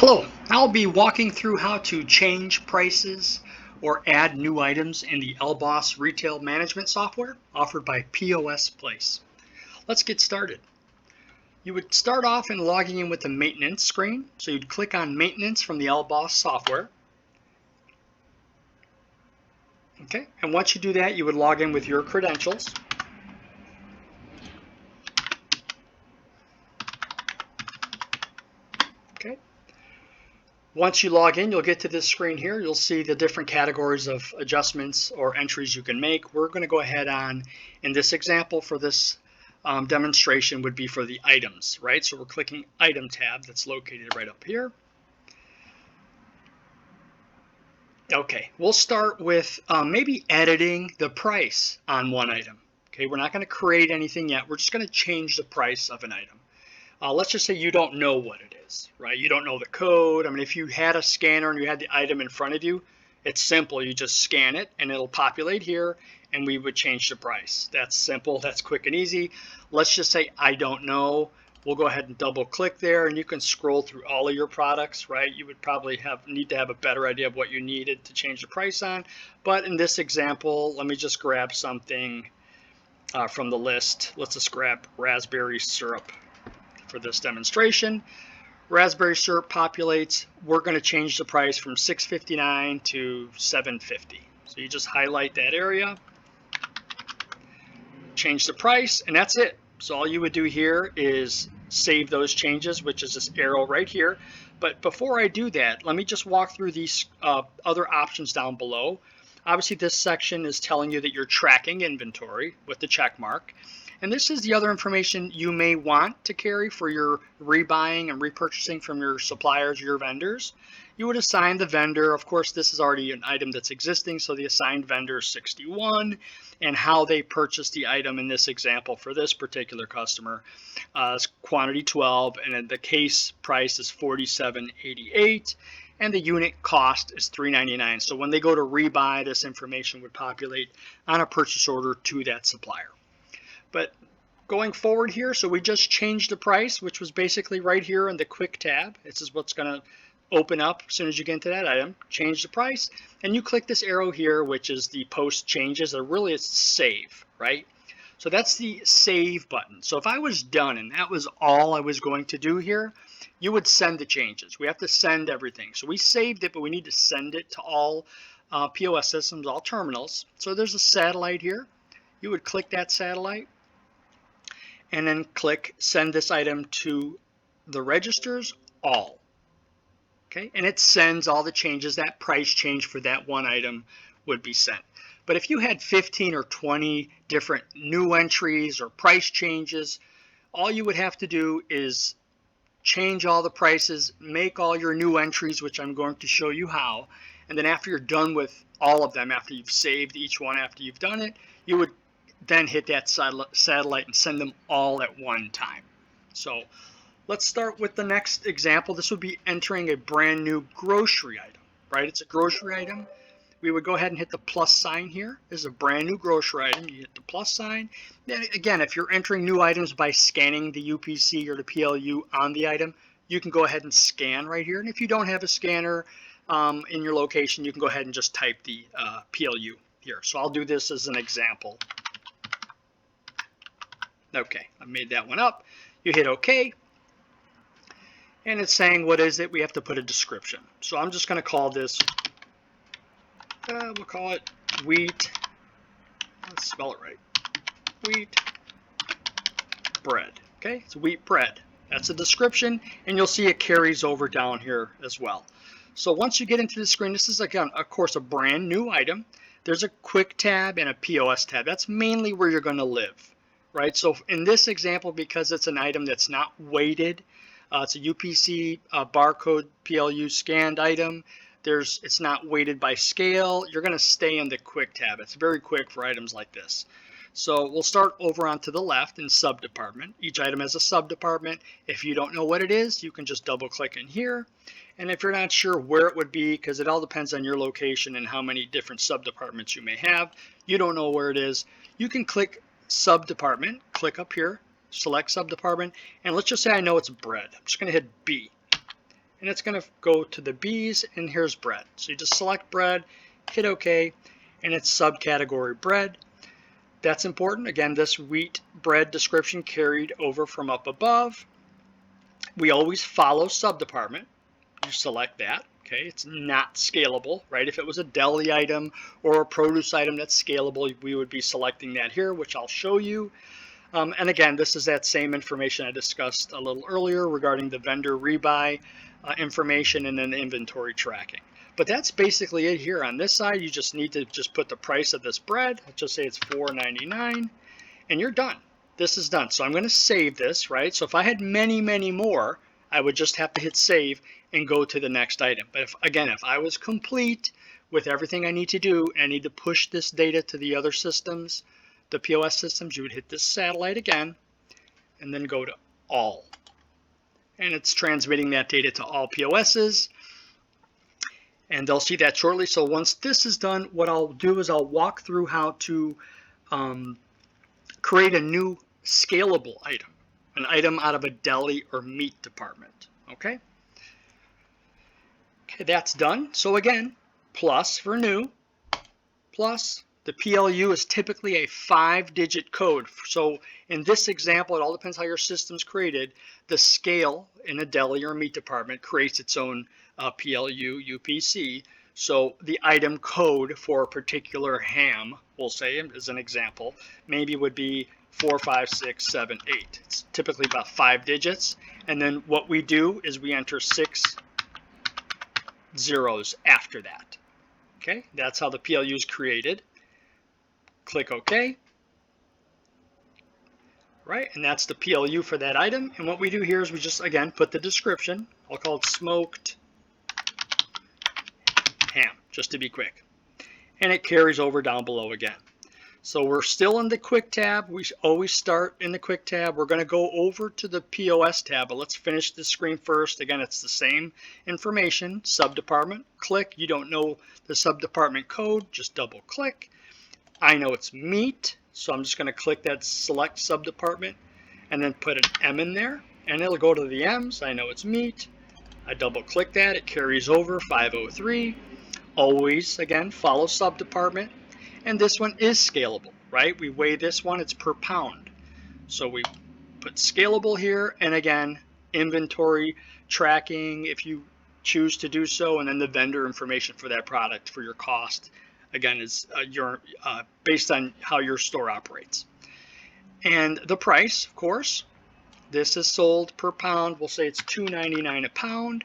Hello, I'll be walking through how to change prices or add new items in the LBOSS Retail Management Software offered by POS Place. Let's get started. You would start off in logging in with the maintenance screen. So you'd click on maintenance from the LBOSS software. Okay, and once you do that, you would log in with your credentials. Okay. Once you log in, you'll get to this screen here. You'll see the different categories of adjustments or entries you can make. We're going to go ahead on, in this example for this demonstration, would be for the items, right? So we're clicking Item tab that's located right up here. Okay, we'll start with maybe editing the price on one item. Okay, we're not going to create anything yet. We're just going to change the price of an item. Let's just say you don't know what it is, right? You don't know the code. I mean, if you had a scanner and you had the item in front of you, it's simple. You just scan it and it'll populate here and we would change the price. That's simple. That's quick and easy. Let's just say I don't know. We'll go ahead and double click there and you can scroll through all of your products, right? You would probably need to have a better idea of what you needed to change the price on. But in this example, let me just grab something from the list. Let's just grab raspberry syrup. For this demonstration, raspberry syrup populates. We're going to change the price from $6.59 to $7.50. So you just highlight that area, change the price, and that's it. So all you would do here is save those changes, which is this arrow right here. But before I do that, let me just walk through these other options down below. Obviously, this section is telling you that you're tracking inventory with the check mark. And this is the other information you may want to carry for your rebuying and repurchasing from your suppliers or your vendors. You would assign the vendor. Of course, this is already an item that's existing, so the assigned vendor is 61, and how they purchased the item in this example for this particular customer is quantity 12, and then the case price is $47.88. And the unit cost is $3.99. So when they go to rebuy, this information would populate on a purchase order to that supplier. But going forward here, so we just changed the price, which was basically right here in the quick tab. This is what's going to open up as soon as you get into that item. Change the price, and you click this arrow here, which is the post changes, or really it's save, right? So that's the save button. So if I was done and that was all I was going to do here, you would send the changes. We have to send everything. So we saved it, but we need to send it to all POS systems, all terminals. So there's a satellite here. You would click that satellite and then click send this item to the registers all. Okay, and it sends all the changes. That price change for that one item would be sent. But if you had 15 or 20 different new entries or price changes, all you would have to do is change all the prices, make all your new entries, which I'm going to show you how. And then after you're done with all of them, after you've saved each one, after you've done it, you would then hit that satellite and send them all at one time. So let's start with the next example. This would be entering a brand new grocery item, right? It's a grocery item. We would go ahead and hit the plus sign here. This is a brand new grocery item. You hit the plus sign. Then again, if you're entering new items by scanning the UPC or the PLU on the item, you can go ahead and scan right here. And if you don't have a scanner in your location, you can go ahead and just type the PLU here. So I'll do this as an example. Okay, I made that one up. You hit OK. And it's saying, what is it? We have to put a description. So I'm just going to call this, we'll call it wheat. Let's spell it right. Wheat bread. Okay, it's wheat bread. That's a description, and you'll see it carries over down here as well. So once you get into the screen, this is, again, of course, a brand new item. There's a quick tab and a POS tab. That's mainly where you're going to live, right? So in this example, because it's an item that's not weighted, it's a UPC barcode PLU scanned item. It's not weighted by scale. You're going to stay in the quick tab. It's very quick for items like this. So we'll start over onto the left in sub-department. Each item has a sub-department. If you don't know what it is, you can just double click in here. And if you're not sure where it would be, because it all depends on your location and how many different sub-departments you may have, you don't know where it is, you can click sub-department, click up here, select sub-department, and let's just say I know it's bread. I'm just going to hit B. and it's going to go to the B's, and here's bread. So you just select bread, hit OK, and it's subcategory bread. That's important. Again, this wheat bread description carried over from up above. We always follow subdepartment. You select that. Okay, it's not scalable, right? If it was a deli item or a produce item that's scalable, we would be selecting that here, which I'll show you. And again, this is that same information I discussed a little earlier regarding the vendor rebuy information and then inventory tracking. But that's basically it here. On this side, you just need to just put the price of this bread. Let's just say it's $4.99, and you're done. This is done. So I'm going to save this, right? So if I had many, many more, I would just have to hit save and go to the next item. But if I was complete with everything I need to do, and I need to push this data to the other systems, the POS systems, you would hit this satellite again, and then go to all. And it's transmitting that data to all POSs. And they'll see that shortly. So once this is done, what I'll do is I'll walk through how to create a new scalable item, an item out of a deli or meat department. Okay, that's done. So again, plus for new, plus the PLU is typically a 5-digit code. So in this example, it all depends how your system's created. The scale in a deli or meat department creates its own PLU, UPC. So the item code for a particular ham, we'll say as an example, maybe would be 4, 5, 6, 7, 8. It's typically about 5 digits. And then what we do is we enter 6 zeros after that. Okay, that's how the PLU is created. Click OK. Right, and that's the PLU for that item. And what we do here is we just, again, put the description. I'll call it smoked ham, just to be quick. And it carries over down below again. So we're still in the quick tab. We always start in the quick tab. We're going to go over to the POS tab, but let's finish the screen first. Again, it's the same information, subdepartment, click. You don't know the subdepartment code, just double click. I know it's meat, so I'm just going to click that select subdepartment and then put an M in there, and it'll go to the M's. I know it's meat. I double click that. It carries over 503. Always, again, follow subdepartment. And this one is scalable, right? We weigh this one, it's per pound. So we put scalable here, and again, inventory tracking if you choose to do so, and then the vendor information for that product for your cost. Again, is based on how your store operates. And the price, of course, this is sold per pound. We'll say it's $2.99 a pound.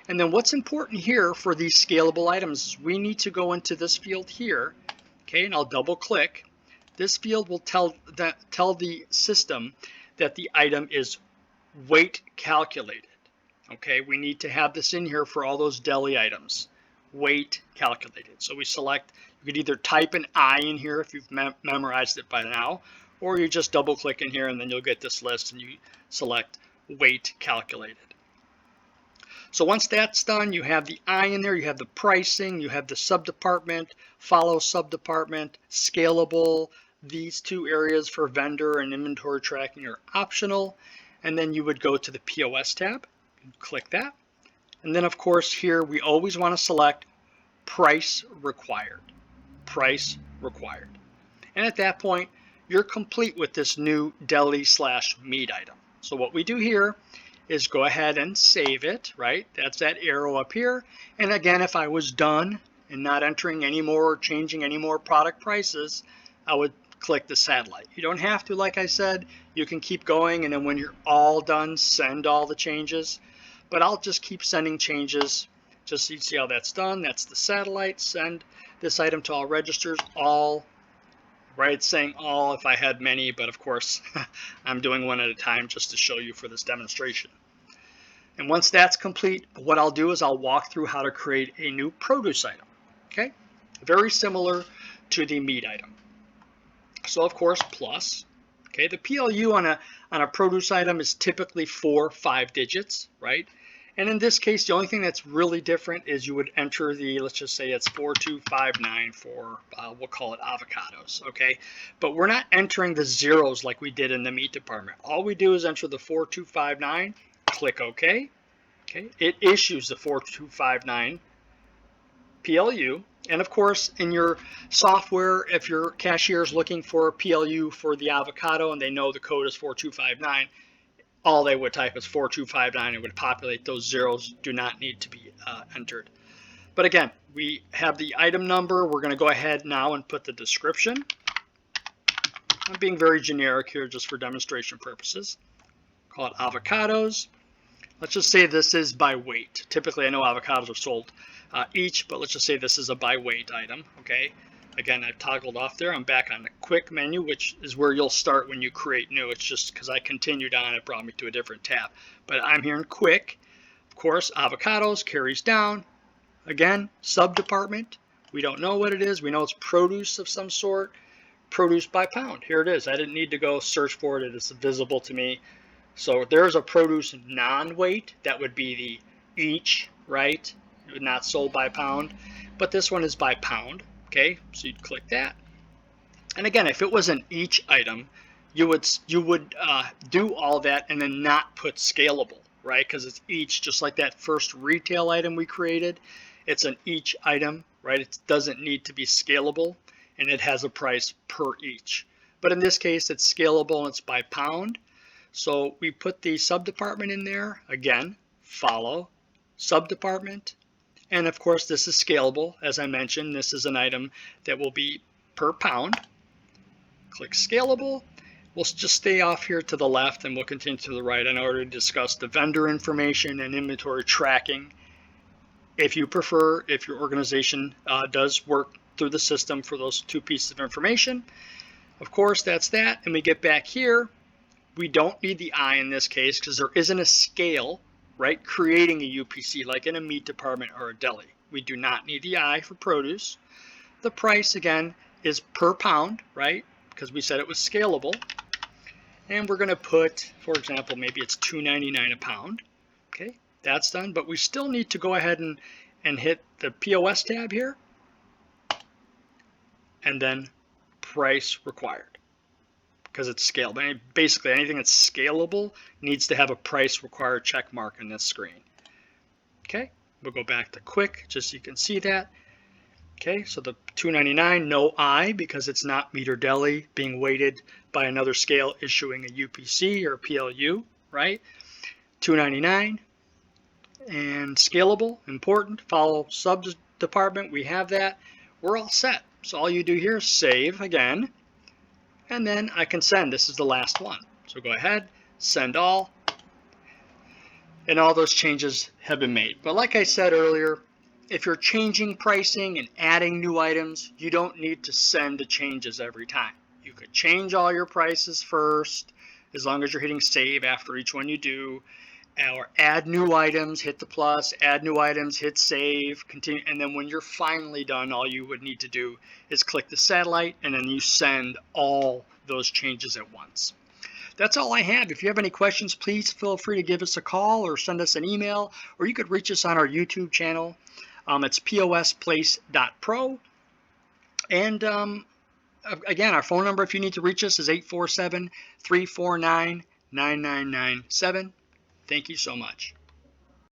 And then what's important here for these scalable items is we need to go into this field here. Okay, and I'll double click. This field will tell the system that the item is weight calculated. Okay, we need to have this in here for all those deli items. Weight calculated. So we select, you could either type an I in here if you've memorized it by now, or you just double click in here and then you'll get this list and you select weight calculated. So once that's done, you have the I in there, you have the pricing, you have the subdepartment, follow subdepartment, scalable. These two areas for vendor and inventory tracking are optional. And then you would go to the POS tab and click that. And then of course here we always want to select price required. Price required. And at that point, you're complete with this new deli/meat item. So what we do here is go ahead and save it, right? That's that arrow up here. And again, if I was done and not entering any more or changing any more product prices, I would click the satellite. You don't have to, like I said, you can keep going, and then when you're all done, send all the changes. But I'll just keep sending changes just so you see how that's done. That's the satellite. Send this item to all registers, all, right? It's saying all if I had many, but of course I'm doing one at a time just to show you for this demonstration. And once that's complete, what I'll do is I'll walk through how to create a new produce item. Okay, very similar to the meat item. So of course, plus. Okay, the PLU on a produce item is typically 4 5 digits, right? And in this case, the only thing that's really different is you would enter the, let's just say it's 4259 for, we'll call it avocados, okay? But we're not entering the zeros like we did in the meat department. All we do is enter the 4259, click OK, Okay, it issues the 4259 PLU. And of course, in your software, if your cashier is looking for a PLU for the avocado and they know the code is 4259, all they would type is 4259 and would populate. Those zeros do not need to be entered. But again, we have the item number. We're going to go ahead now and put the description. I'm being very generic here just for demonstration purposes. Call it avocados. Let's just say this is by weight. Typically, I know avocados are sold each, but let's just say this is a by weight item. Okay. Again, I've toggled off there. I'm back on the quick menu, which is where you'll start when you create new. It's just because I continued on, it brought me to a different tab. But I'm here in quick. Of course, avocados carries down. Again, sub-department. We don't know what it is. We know it's produce of some sort. Produce by pound. Here it is. I didn't need to go search for it. It is visible to me. So there's a produce non-weight. That would be the each, right? Not sold by pound. But this one is by pound. Okay, so you'd click that. And again, if it was an each item, you would do all that and then not put scalable, right? Because it's each, just like that first retail item we created. It's an each item, right? It doesn't need to be scalable, and it has a price per each. But in this case, it's scalable and it's by pound. So we put the sub-department in there. Again, follow sub-department. And of course, this is scalable. As I mentioned, this is an item that will be per pound. Click scalable. We'll just stay off here to the left and we'll continue to the right. I already discussed the vendor information and inventory tracking. If you prefer, if your organization does work through the system for those two pieces of information. Of course, that's that. And we get back here. We don't need the I in this case because there isn't a scale, right, creating a UPC like in a meat department or a deli. We do not need the I for produce. The price, again, is per pound, right, because we said it was scalable. And we're going to put, for example, maybe it's $2.99 a pound. Okay, that's done. But we still need to go ahead and hit the POS tab here. And then price required, because it's scalable. Basically, anything that's scalable needs to have a price required check mark in this screen. Okay, we'll go back to quick, just so you can see that. Okay, so the $2.99, no I, because it's not meat or deli being weighted by another scale issuing a UPC or a PLU, right? $2.99 and scalable, important. Follow sub-department, we have that. We're all set. So all you do here is save again, and then I can send. This is the last one. So go ahead, send all, and all those changes have been made. But like I said earlier, if you're changing pricing and adding new items, you don't need to send the changes every time. You could change all your prices first, as long as you're hitting save after each one you do, or add new items, hit the plus, add new items, hit save, continue, and then when you're finally done, all you would need to do is click the satellite, and then you send all those changes at once. That's all I have. If you have any questions, please feel free to give us a call or send us an email, or you could reach us on our YouTube channel. It's posplace.pro. And again, our phone number, if you need to reach us, is 847-349-9997. Thank you so much.